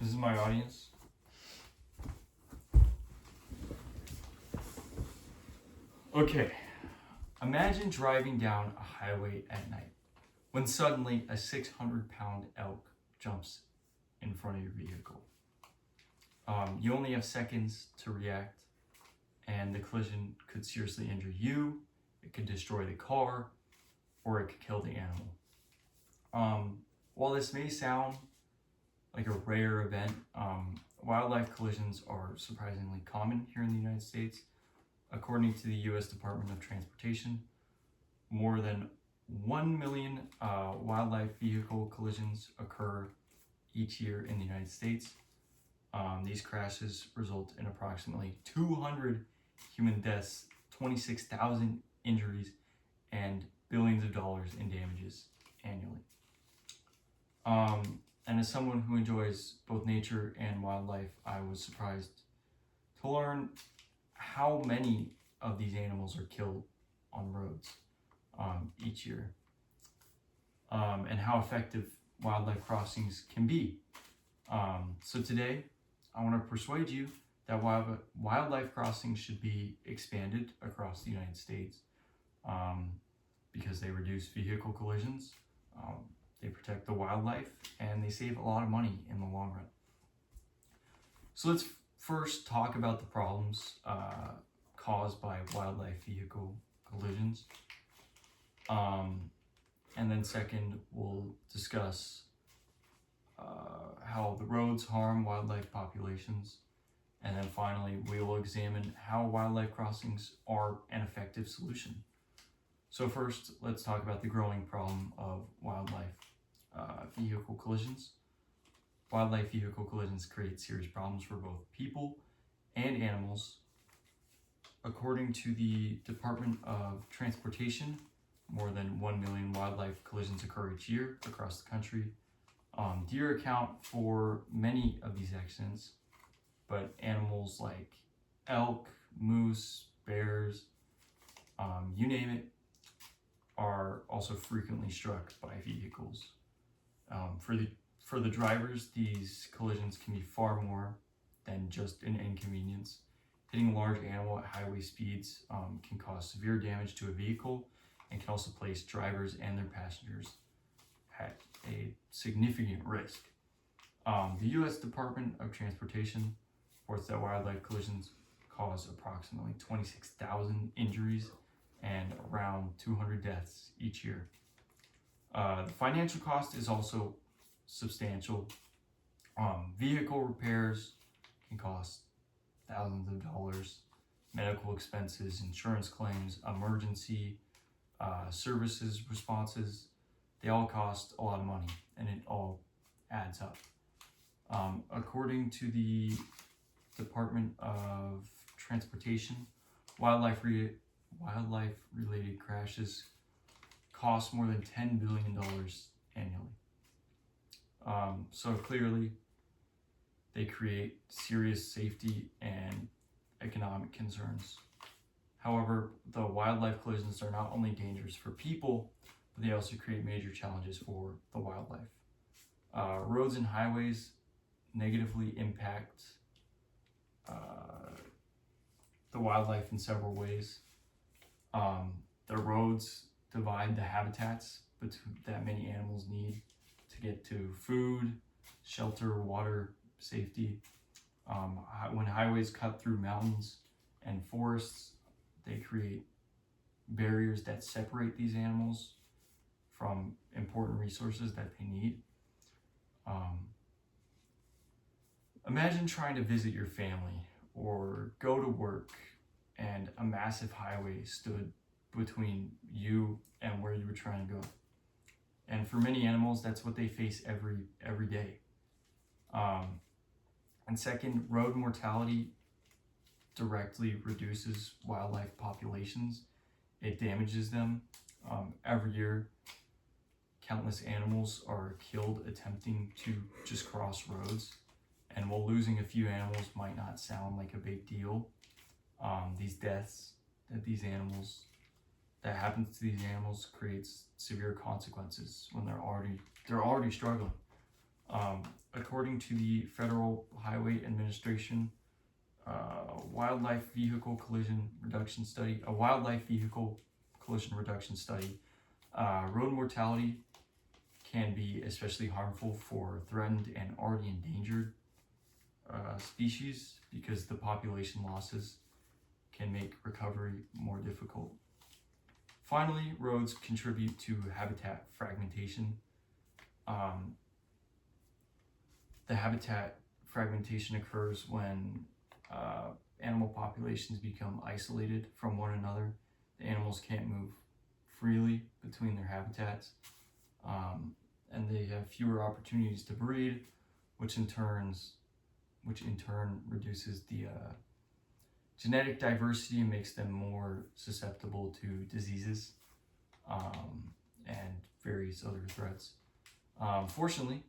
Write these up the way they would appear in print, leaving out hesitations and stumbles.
This is my audience. Okay, imagine driving down a highway at night when suddenly a 600-pound elk jumps in front of your vehicle. You only have seconds to react, and the collision could seriously injure you, it could destroy the car, or it could kill the animal. While this may sound like a rare event, wildlife collisions are surprisingly common here in the United States. According to the U.S. Department of Transportation, more than 1 million wildlife vehicle collisions occur each year in the United States. These crashes result in approximately 200 human deaths, 26,000 injuries, and billions of dollars in damages annually. And as someone who enjoys both nature and wildlife, I was surprised to learn how many of these animals are killed on roads each year, and how effective wildlife crossings can be. So today, I want to persuade you that wildlife crossings should be expanded across the United States because they reduce vehicle collisions, they protect the wildlife, and they save a lot of money in the long run. So let's first talk about the problems caused by wildlife vehicle collisions. And then second, we'll discuss how the roads harm wildlife populations. And then finally, we will examine how wildlife crossings are an effective solution. So first, let's talk about the growing problem of wildlife vehicle collisions. Wildlife vehicle collisions create serious problems for both people and animals. According to the Department of Transportation, more than 1 million wildlife collisions occur each year across the country. Deer account for many of these accidents, but animals like elk, moose, bears, you name it, are also frequently struck by vehicles. For the drivers, these collisions can be far more than just an inconvenience. Hitting a large animal at highway speeds can cause severe damage to a vehicle and can also place drivers and their passengers at a significant risk. The U.S. Department of Transportation reports that wildlife collisions cause approximately 26,000 injuries and around 200 deaths each year. The financial cost is also substantial. Vehicle repairs can cost thousands of dollars. Medical expenses, insurance claims, emergency services responses, they all cost a lot of money, and it all adds up. According to the Department of Transportation, wildlife-related crashes cost more than $10 billion annually. So clearly, they create serious safety and economic concerns. However, the wildlife collisions are not only dangerous for people, but they also create major challenges for the wildlife. Roads and highways negatively impact the wildlife in several ways. The roads divide the habitats that many animals need to get to food, shelter, water, safety. When highways cut through mountains and forests, they create barriers that separate these animals from important resources that they need. Imagine trying to visit your family or go to work and a massive highway stood between you and where you were trying to go. And for many animals, that's what they face every day. And second, road mortality directly reduces wildlife populations. It damages them. Every year, countless animals are killed attempting to just cross roads. And while losing a few animals might not sound like a big deal, these deaths that happens to these animals creates severe consequences when they're already struggling. According to the Federal Highway Administration, wildlife vehicle collision reduction study, road mortality can be especially harmful for threatened and already endangered species because the population losses can make recovery more difficult. Finally, roads contribute to habitat fragmentation. The habitat fragmentation occurs when animal populations become isolated from one another. The animals can't move freely between their habitats, and they have fewer opportunities to breed, which in turn reduces the genetic diversity and makes them more susceptible to diseases and various other threats. Fortunately,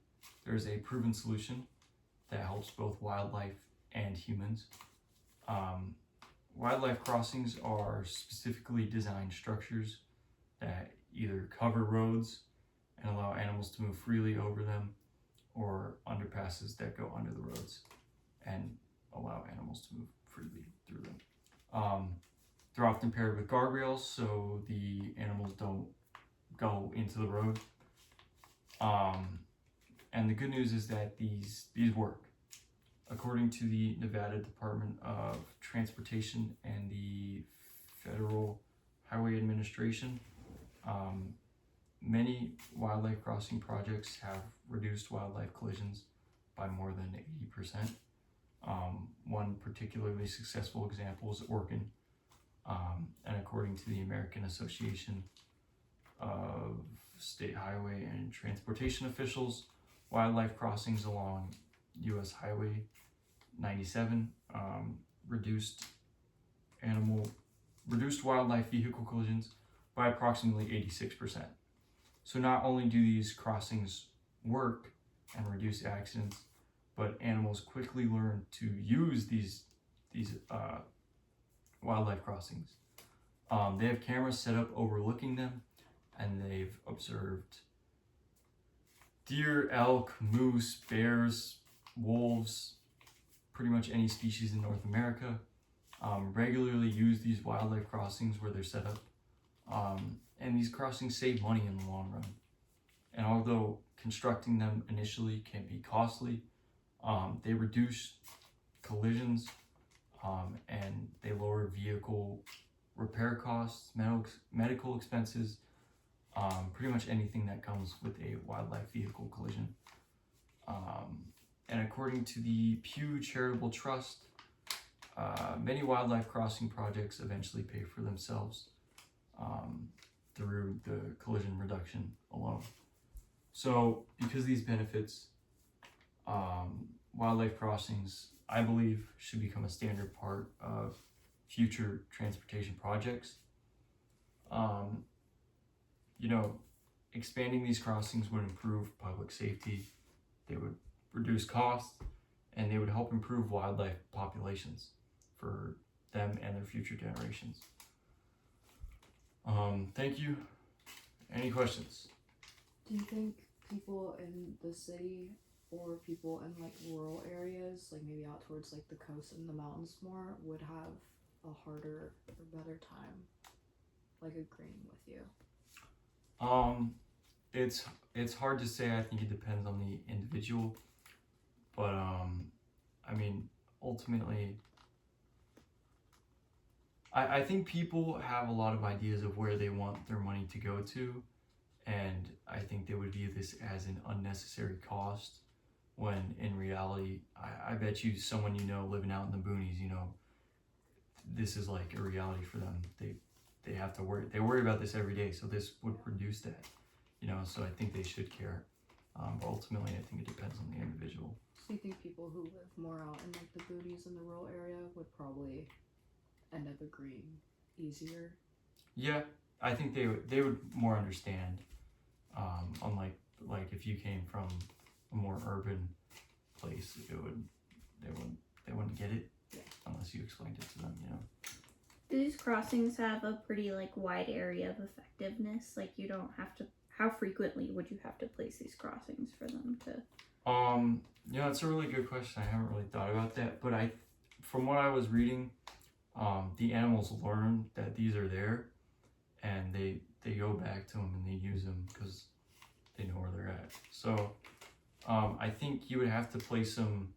there's a proven solution that helps both wildlife and humans. Wildlife crossings are specifically designed structures that either cover roads and allow animals to move freely over them, or underpasses that go under the roads and allow animals to move freely through them. They're often paired with guardrails so the animals don't go into the road. And the good news is that these work. According to the Nevada Department of Transportation and the Federal Highway Administration, many wildlife crossing projects have reduced wildlife collisions by more than 80%. One particularly successful example is Oregon, and according to the American Association of State Highway and Transportation Officials, wildlife crossings along U.S. Highway 97 reduced wildlife vehicle collisions by approximately 86%. So not only do these crossings work and reduce accidents, but animals quickly learn to use these wildlife crossings. They have cameras set up overlooking them, and they've observed deer, elk, moose, bears, wolves, pretty much any species in North America, regularly use these wildlife crossings where they're set up. And these crossings save money in the long run. And although constructing them initially can be costly, they reduce collisions, and they lower vehicle repair costs, medical expenses, pretty much anything that comes with a wildlife vehicle collision. And according to the Pew Charitable Trust, many wildlife crossing projects eventually pay for themselves through the collision reduction alone. So because of these benefits, wildlife crossings, I believe, should become a standard part of future transportation projects. Expanding these crossings would improve public safety, they would reduce costs, and they would help improve wildlife populations for them and their future generations. Thank you. Any questions? Do you think people in the city or people in like rural areas, like maybe out towards like the coast and the mountains more, would have a harder or better time like agreeing with you? It's hard to say. I think it depends on the individual, but ultimately, I think people have a lot of ideas of where they want their money to go to, and I think they would view this as an unnecessary cost, when in reality, I bet you someone living out in the boonies, this is like a reality for them. They have to worry. They worry about this every day, so this would reduce that. So I think they should care. But ultimately, I think it depends on the individual. So you think people who live more out in like the boonies in the rural area would probably end up agreeing easier? Yeah, I think they would more understand. Unlike if you came from a more urban place, they wouldn't get it unless you explained it to them. Do these crossings have a pretty wide area of effectiveness? You don't have to. How frequently would you have to place these crossings for them to? It's a really good question. I haven't really thought about that, but from what I was reading, the animals learn that these are there, and they go back to them and they use them because they know where they're at. So, I think you would have to place them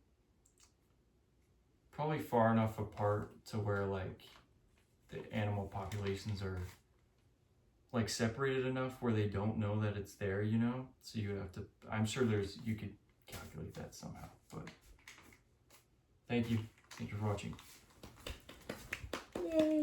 probably far enough apart to where like the animal populations are like separated enough where they don't know that it's there, So you have to, I'm sure you could calculate that somehow, but thank you for watching. Yay!